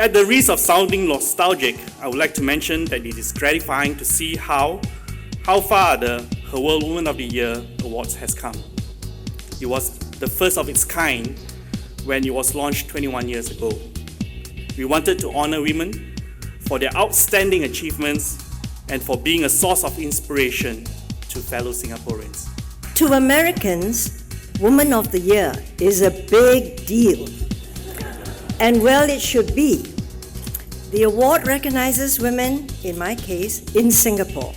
At the risk of sounding nostalgic, I would like to mention that it is gratifying to see how far the Her World Woman of the Year Awards has come. It was the first of its kind when it was launched 21 years ago. We wanted to honor women for their outstanding achievements and for being a source of inspiration to fellow Singaporeans. To Americans, Woman of the Year is a big deal. And well, it should be. The award recognizes women, in my case, in Singapore.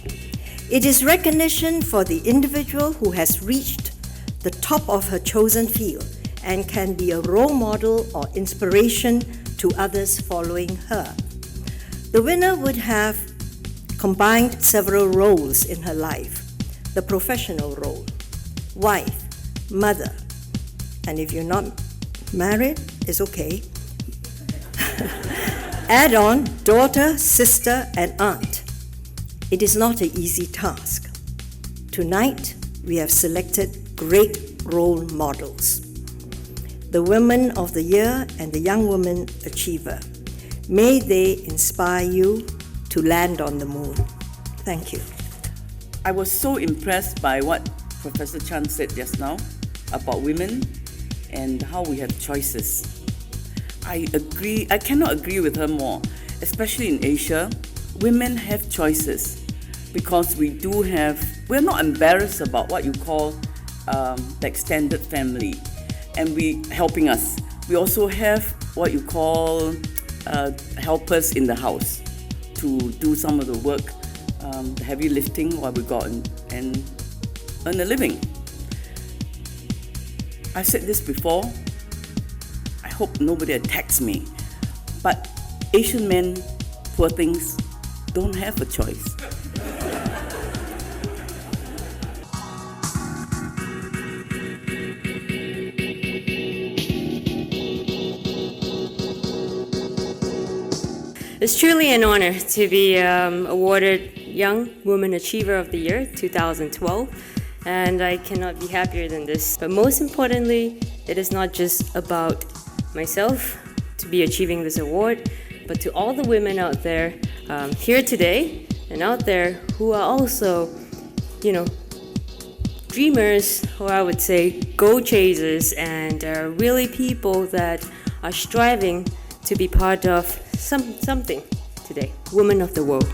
It is recognition for the individual who has reached the top of her chosen field and can be a role model or inspiration to others following her. The winner would have combined several roles in her life. The professional role, wife, mother, and if you're not married, it's okay. Add on daughter, sister, and aunt. It is not an easy task. Tonight, we have selected great role models. The Women of the Year and the Young Woman Achiever. May they inspire you to land on the moon. Thank you. I was so impressed by what Professor Chan said just now about women and how we have choices. I cannot agree with her more. Especially in Asia, women have choices because we're not embarrassed about what you call the extended family and helping us. We also have what you call helpers in the house to do some of the work, the heavy lifting while we go and earn a living. I've said this before. I hope nobody attacks me. But Asian men, poor things, don't have a choice. It's truly an honor to be awarded Young Woman Achiever of the Year 2012, and I cannot be happier than this. But most importantly, it is not just about myself to be achieving this award, but to all the women out there here today and out there who are also, dreamers, or I would say goal chasers, and really people that are striving to be part of something today. Women of the world.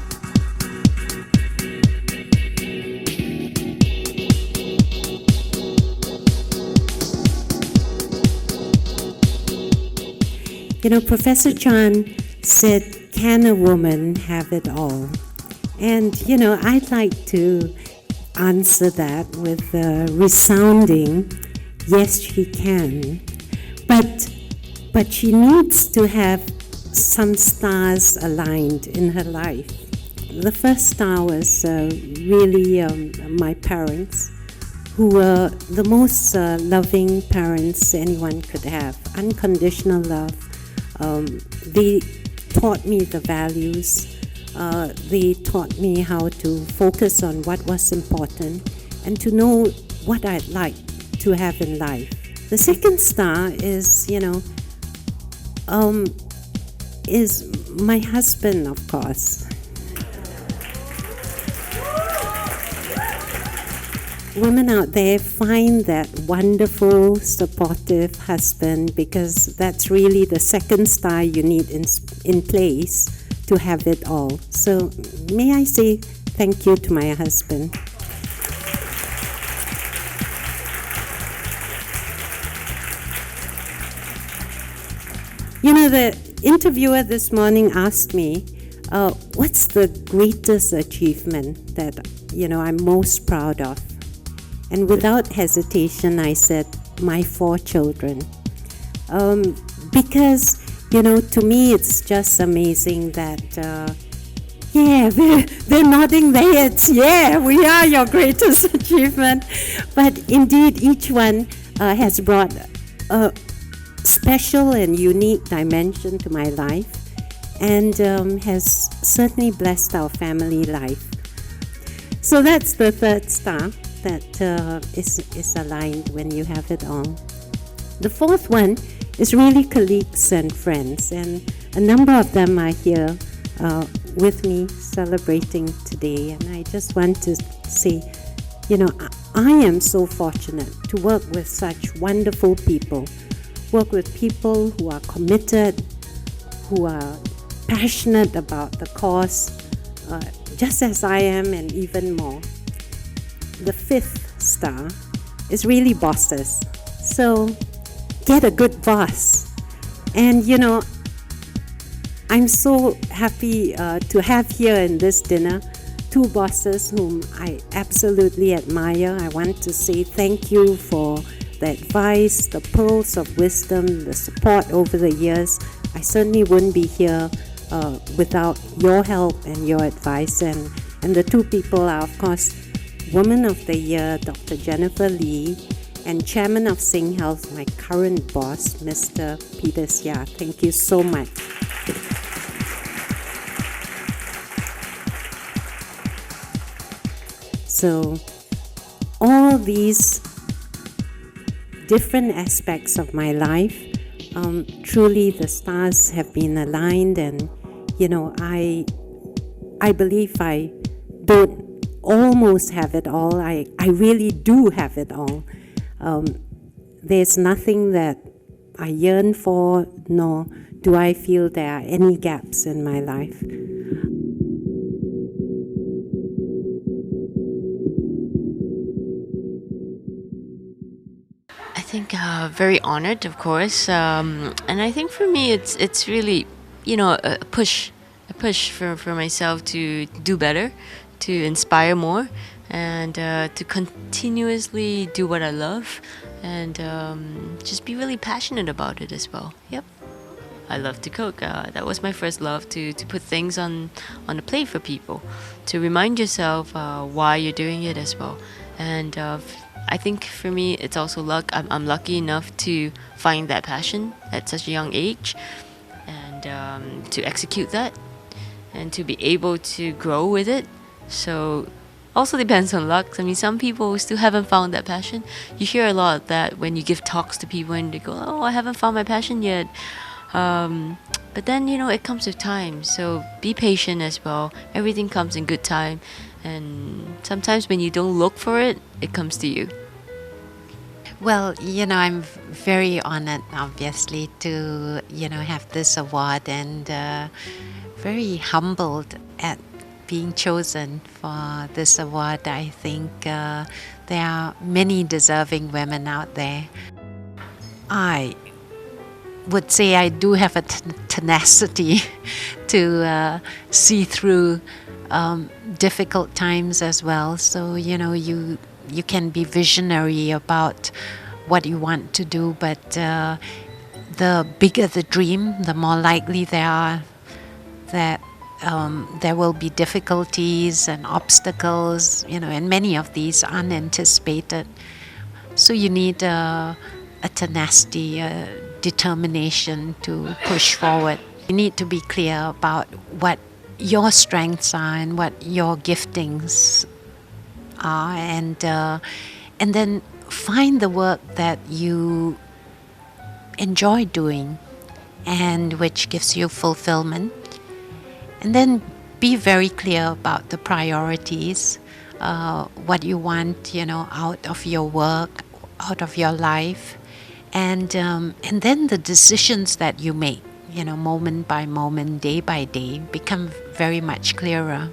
Professor Chan said, can a woman have it all? And, I'd like to answer that with a resounding, yes, she can. But she needs to have some stars aligned in her life. The first star was really my parents, who were the most loving parents anyone could have. Unconditional love. They taught me the values. They taught me how to focus on what was important and to know what I'd like to have in life. The second star is my husband, of course. Women out there, find that wonderful, supportive husband, because that's really the second star you need in place to have it all. So may I say thank you to my husband. The interviewer this morning asked me, what's the greatest achievement that, I'm most proud of? And without hesitation, I said, my 4 children. Because, to me, it's just amazing that, they're nodding their heads. Yeah, we are your greatest achievement. But indeed, each one has brought a special and unique dimension to my life and has certainly blessed our family life. So that's the third star that is aligned when you have it all. The fourth one It's really colleagues and friends, and a number of them are here with me celebrating today. And I just want to say, I am so fortunate to work with such wonderful people, work with people who are committed, who are passionate about the cause, just as I am and even more. The fifth star is really bosses. So get a good boss. And I'm so happy to have here in this dinner two bosses whom I absolutely admire. I want to say thank you for the advice, the pearls of wisdom, the support over the years. I certainly wouldn't be here without your help and your advice. And the two people are, of course, Woman of the Year, Dr. Jennifer Lee, and Chairman of Sing Health, my current boss, Mr. Peter Seah. Thank you so much. So, all these different aspects of my life, truly the stars have been aligned, and I believe I don't almost have it all. I really do have it all. There's nothing that I yearn for, nor do I feel there are any gaps in my life. I think very honored, of course, and I think for me it's really a push for myself to do better, to inspire more, and to continuously do what I love, and just be really passionate about it as well. Yep. I love to cook. That was my first love, to put things on the plate for people, to remind yourself why you're doing it as well. And I think for me, it's also luck. I'm lucky enough to find that passion at such a young age, and to execute that, and to be able to grow with it. So also depends on luck. I mean, some people still haven't found that passion. You hear a lot of that when you give talks to people and they go, "Oh, I haven't found my passion yet." But then, it comes with time. So be patient as well. Everything comes in good time. And sometimes when you don't look for it, it comes to you. Well, I'm very honored, obviously, to, have this award, and very humbled at being chosen for this award. I think there are many deserving women out there. I would say I do have a tenacity to see through difficult times as well. So, you can be visionary about what you want to do, but the bigger the dream, the more likely there are that there will be difficulties and obstacles, and many of these unanticipated. So you need a tenacity, a determination to push forward. You need to be clear about what your strengths are and what your giftings are, and then find the work that you enjoy doing and which gives you fulfillment, and then be very clear about the priorities, what you want, out of your work, out of your life, and then the decisions that you make, moment by moment, day by day, become very much clearer.